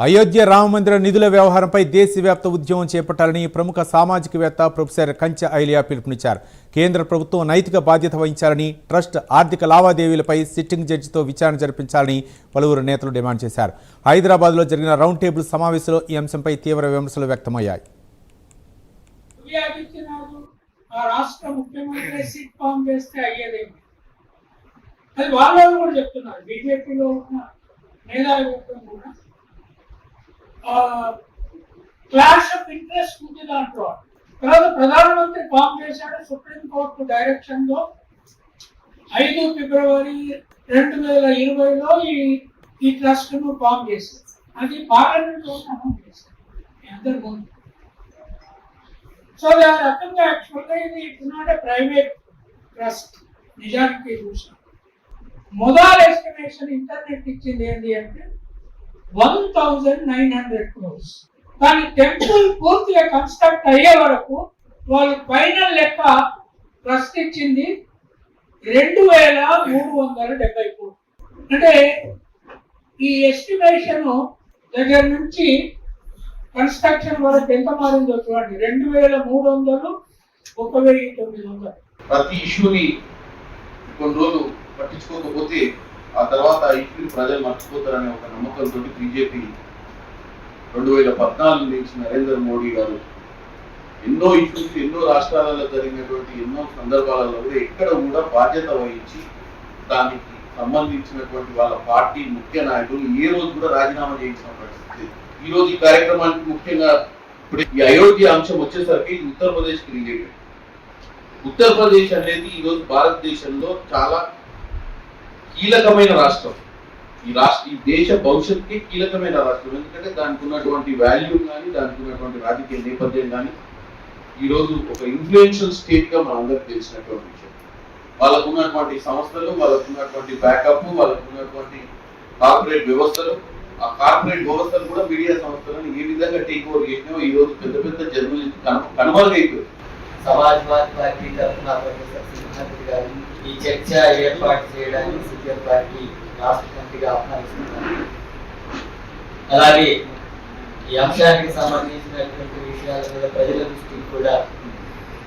అయోధ్య రామమందిర నిధుల వ్యవహారంపై దేశవ్యాప్త ఉద్యమం చేపట్టాలని ప్రముఖ సామాజికవేత్త ప్రొఫెసర్ కంచె ఐలియా పిలుపునిచ్చారు. కేంద్ర ప్రభుత్వం నైతిక బాధ్యత వహించాలని, ట్రస్ట్ ఆర్థిక లావాదేవీలపై సిట్టింగ్ జడ్జితో విచారణ జరిపించాలని పలువురు నేతలు డిమాండ్ చేశారు. హైదరాబాద్లో జరిగిన రౌండ్ టేబుల్ సమావేశంలో ఈ అంశంపై తీవ్ర విమర్శలు వ్యక్తమయ్యాయి. క్లాష్ ఆఫ్ ఇంట్రెస్ట్ ఉంది దాంట్లో. తర్వాత ప్రధానమంత్రి ఫామ్ చేశాడు సుప్రీంకోర్టు డైరెక్షన్ లో 5 ఫిబ్రవరి 2020లో ఈ ట్రస్ట్ ను ఫామ్ చేశారు. అది పార్లమెంట్ లో అమలు చేశారు అందరి ముందు. సో ఆ రకంగా యాక్చువల్గా ఇది it's not a private trust. నిజానికి చూసాం మొదల ఎస్టిమేషన్ ఇంటర్నెట్ ఇచ్చింది ఏంటి అంటే 1900 crores. కానీ టెంపుల్ పూర్తిగా కన్స్ట్రక్ట్ అయ్యే వరకు వాళ్ళు ఫైనల్ లెక్క ట్రస్ట్ ఇచ్చింది 2370 కోట్లు. అంటే ఈ ఎస్టిమేషన్ దగ్గర నుంచి కన్స్ట్రక్షన్ వరకు ఎంత మారిందో చూడండి. 2300, 1900. ప్రతి ఇష్యూని కొన్ని రోజులు పట్టించుకోకపోతే ఆ తర్వాత ఇష్యూని ప్రజలు మర్చిపోతారనే ఒక నమ్మకంతో బీజేపీ 2014 నుంచి నరేంద్ర మోడీ గారు ఎన్నో ఇష్యూస్, ఎన్నో రాష్ట్రాలలో జరిగినటువంటి ఎన్నో సందర్భాలలో కూడా ఎక్కడ కూడా బాధ్యత వహించి దానికి సంబంధించినటువంటి వాళ్ళ పార్టీ ముఖ్య నాయకులు ఏ రోజు కూడా రాజీనామా చేయించిన పరిస్థితి. ఈ రోజు ఈ కార్యక్రమానికి ముఖ్యంగా ఇప్పుడు ఈ అయోధ్య అంశం వచ్చేసరికి ఉత్తరప్రదేశ్కి రిలేటెడ్. ఉత్తరప్రదేశ్ అనేది ఈరోజు భారతదేశంలో చాలా కీలకమైన రాష్ట్రం. ఈ దేశ భవిష్యత్తుకి కీలకమైన రాష్ట్రం. ఎందుకంటే దానికి ఉన్నటువంటి వాల్యూ కానీ, దానికి ఉన్నటువంటి రాజకీయ నేపథ్యం కానీ ఈరోజు ఒక ఇన్ఫ్లుయెన్షియల్ స్టేట్ గా మనందరికి తెలిసినటువంటి విషయం. వాళ్ళకు ఉన్నటువంటి సంస్థలు, వాళ్ళకు ఉన్నటువంటి బ్యాకప్, వాళ్ళకు ఉన్నటువంటి కార్పొరేట్ వ్యవస్థలు, ఆ కార్పొరేట్ వ్యవస్థలు కూడా మీడియా సంస్థలను ఏ విధంగా టేక్ ఓవర్ చేసినాయో ఈ రోజు పెద్ద పెద్ద జర్నలిస్ట్ కనుమరుగైపోయింది. సమాజ్వాదీ పార్టీ తరఫున ప్రొఫెసర్ సింహాద్రి గారు ఈ చర్చ ఏర్పాటు చేయడానికి సిపిఎం పార్టీ రాష్ట్ర కమిటీగా ఆహ్వానిస్తున్నారు. అలాగే ఈ అంశానికి సంబంధించినటువంటి విషయాల మీద ప్రజల దృష్టికి కూడా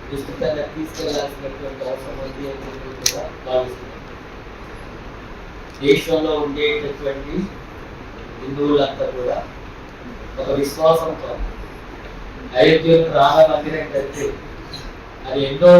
విస్తృతంగా తీసుకెళ్లాల్సినటువంటి అవసరం ఉంది అని కూడా భావిస్తున్నారు. దేశంలో ఉండేటటువంటి హిందువులంతా కూడా ఒక విశ్వాసంతో అయోధ్యను రామ మందిరం కడితే అది ఎన్నో